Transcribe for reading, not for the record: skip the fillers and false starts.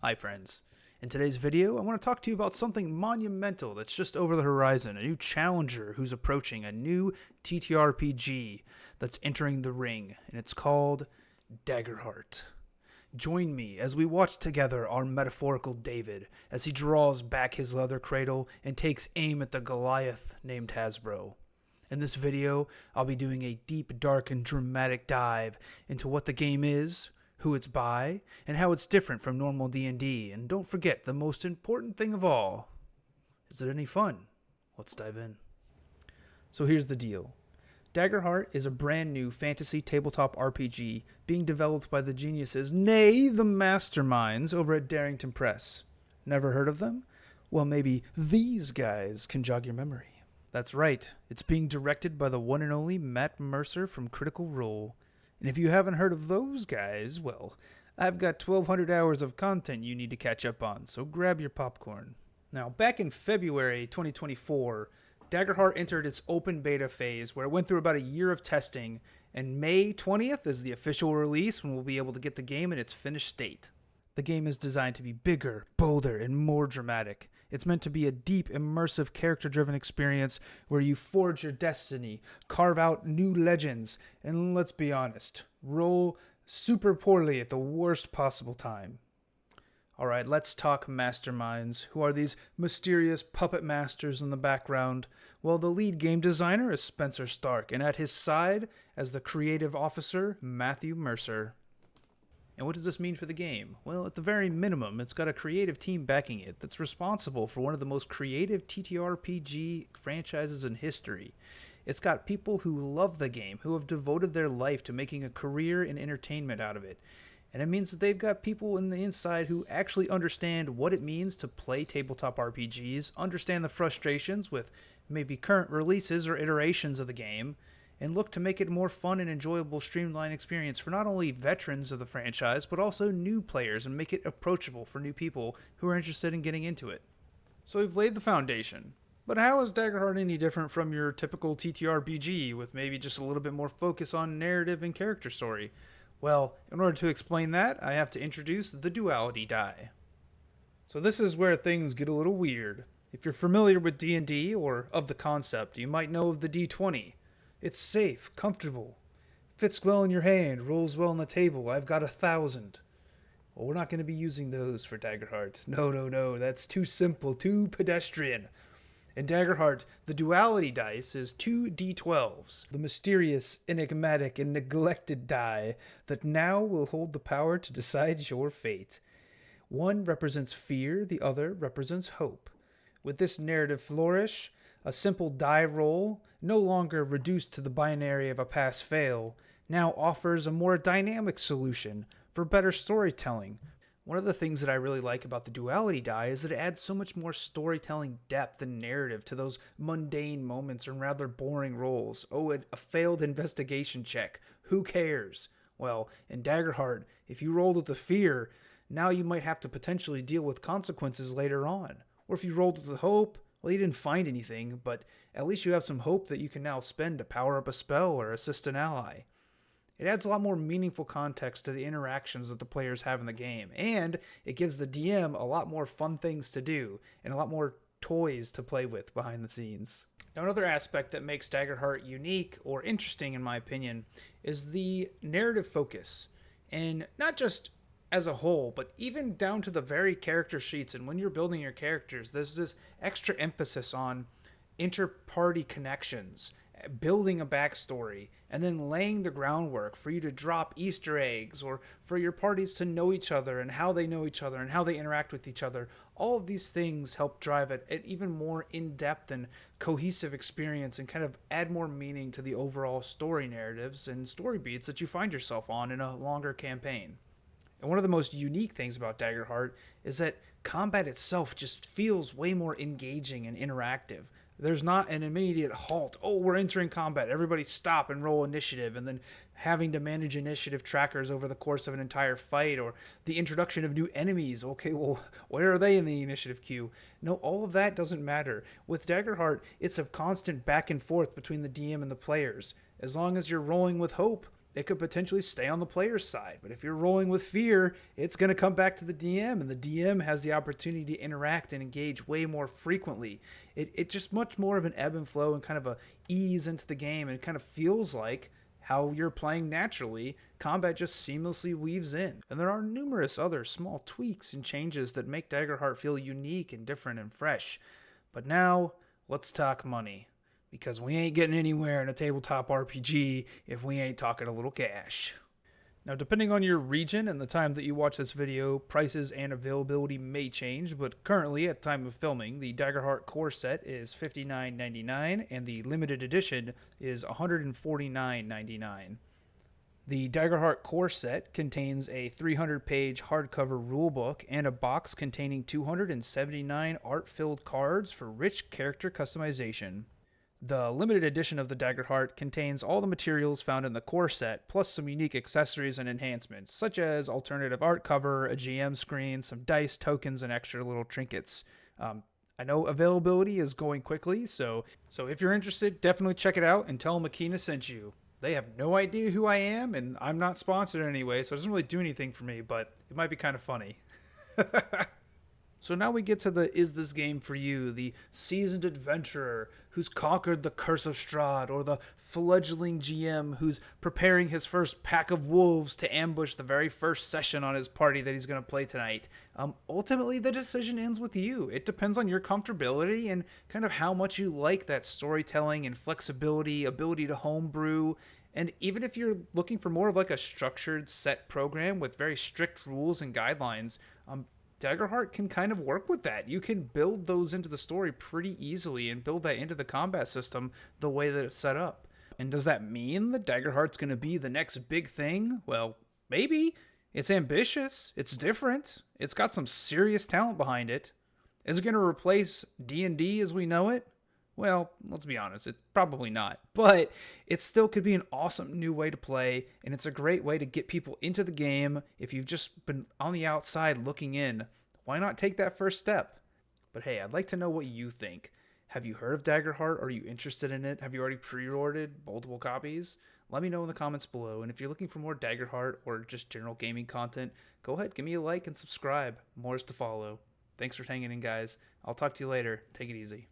Hi friends. In today's video, I want to talk to you about something monumental that's just over the horizon, a new challenger who's approaching, a new TTRPG that's entering the ring, and it's called Daggerheart. Join me as we watch together our metaphorical David as he draws back his leather cradle and takes aim at the Goliath named Hasbro. In this video, I'll be doing a deep, dark, and dramatic dive into what the game is, who it's by, and how it's different from normal D&D. And don't forget, the most important thing of all, is it any fun? Let's dive in. So here's the deal. Daggerheart is a brand new fantasy tabletop RPG being developed by the geniuses, nay, the masterminds, over at Darrington Press. Never heard of them? Well, maybe these guys can jog your memory. That's right, it's being directed by the one and only Matt Mercer from Critical Role. And if you haven't heard of those guys, well, I've got 1,200 hours of content you need to catch up on, so grab your popcorn. Now, back in February 2024, Daggerheart entered its open beta phase, where it went through about a year of testing, and May 20th is the official release when we'll be able to get the game in its finished state. The game is designed to be bigger, bolder, and more dramatic. It's meant to be a deep, immersive, character-driven experience where you forge your destiny, carve out new legends, and let's be honest, roll super poorly at the worst possible time. Alright, let's talk masterminds. Who are these mysterious puppet masters in the background? Well, the lead game designer is Spencer Stark, and at his side, as the creative officer, Matthew Mercer. And what does this mean for the game? Well, at the very minimum, it's got a creative team backing it that's responsible for one of the most creative TTRPG franchises in history. It's got people who love the game, who have devoted their life to making a career in entertainment out of it. And it means that they've got people in the inside who actually understand what it means to play tabletop RPGs, understand the frustrations with maybe current releases or iterations of the game, and look to make it a more fun and enjoyable streamlined experience for not only veterans of the franchise, but also new players, and make it approachable for new people who are interested in getting into it. So we've laid the foundation. But how is Daggerheart any different from your typical TTRPG, with maybe just a little bit more focus on narrative and character story? Well, in order to explain that, I have to introduce the duality die. So this is where things get a little weird. If you're familiar with D&D or of the concept, you might know of the D20. It's safe, comfortable, fits well in your hand, rolls well on the table. I've got 1,000. Well, we're not going to be using those for Daggerheart. No, that's too simple, too pedestrian. In Daggerheart, the duality dice is 2 D12s, the mysterious, enigmatic, and neglected die that now will hold the power to decide your fate. One represents fear, the other represents hope. With this narrative flourish, a simple die roll, no longer reduced to the binary of a pass-fail, now offers a more dynamic solution for better storytelling. One of the things that I really like about the duality die is that it adds so much more storytelling depth and narrative to those mundane moments and rather boring rolls. Oh, a failed investigation check. Who cares? Well, in Daggerheart, if you rolled with the fear, now you might have to potentially deal with consequences later on. Or if you rolled with the hope, well, you didn't find anything, but at least you have some hope that you can now spend to power up a spell or assist an ally. It adds a lot more meaningful context to the interactions that the players have in the game, and it gives the DM a lot more fun things to do, and a lot more toys to play with behind the scenes. Now, another aspect that makes Daggerheart unique, or interesting in my opinion, is the narrative focus. And not just as a whole, but even down to the very character sheets, and when you're building your characters, there's this extra emphasis on inter-party connections, building a backstory, and then laying the groundwork for you to drop Easter eggs, or for your parties to know each other and how they know each other and how they interact with each other. All of these things help drive it an even more in-depth and cohesive experience, and kind of add more meaning to the overall story narratives and story beats that you find yourself on in a longer campaign. And one of the most unique things about Daggerheart is that combat itself just feels way more engaging and interactive. There's not an immediate halt. Oh, we're entering combat. Everybody stop and roll initiative, and then having to manage initiative trackers over the course of an entire fight, or the introduction of new enemies. Okay, well, where are they in the initiative queue? No, all of that doesn't matter. With Daggerheart, it's a constant back and forth between the DM and the players. As long as you're rolling with hope, it could potentially stay on the player's side. But if you're rolling with fear, it's going to come back to the DM, and the DM has the opportunity to interact and engage way more frequently. It just much more of an ebb and flow and kind of a ease into the game, and it kind of feels like how you're playing naturally. Combat just seamlessly weaves in. And there are numerous other small tweaks and changes that make Daggerheart feel unique and different and fresh. But now, let's talk money. Because we ain't getting anywhere in a tabletop RPG if we ain't talking a little cash. Now, depending on your region and the time that you watch this video, prices and availability may change, but currently, at time of filming, the Daggerheart core set is $59.99 and the limited edition is $149.99. The Daggerheart core set contains a 300-page hardcover rulebook and a box containing 279 art-filled cards for rich character customization. The limited edition of the Daggerheart contains all the materials found in the core set, plus some unique accessories and enhancements, such as alternative art cover, a GM screen, some dice, tokens, and extra little trinkets. I know availability is going quickly, so if you're interested, definitely check it out and tell them Akina sent you. They have no idea who I am, and I'm not sponsored anyway, so it doesn't really do anything for me, but it might be kind of funny. So now we get to the is this game for you, the seasoned adventurer who's conquered the Curse of Strahd, or the fledgling GM who's preparing his first pack of wolves to ambush the very first session on his party that he's going to play tonight. Ultimately, the decision ends with you. It depends on your comfortability and kind of how much you like that storytelling and flexibility, ability to homebrew. And even if you're looking for more of like a structured set program with very strict rules and guidelines, Daggerheart can kind of work with that. You can build those into the story pretty easily and build that into the combat system the way that it's set up. And does that mean that Daggerheart's going to be the next big thing? Well, maybe. It's ambitious. It's different. It's got some serious talent behind it. Is it going to replace D&D as we know it? Well, let's be honest, it's probably not. But it still could be an awesome new way to play, and it's a great way to get people into the game. If you've just been on the outside looking in, why not take that first step? But hey, I'd like to know what you think. Have you heard of Daggerheart? Are you interested in it? Have you already pre-ordered multiple copies? Let me know in the comments below. And if you're looking for more Daggerheart or just general gaming content, go ahead, give me a like and subscribe. More is to follow. Thanks for hanging in, guys. I'll talk to you later. Take it easy.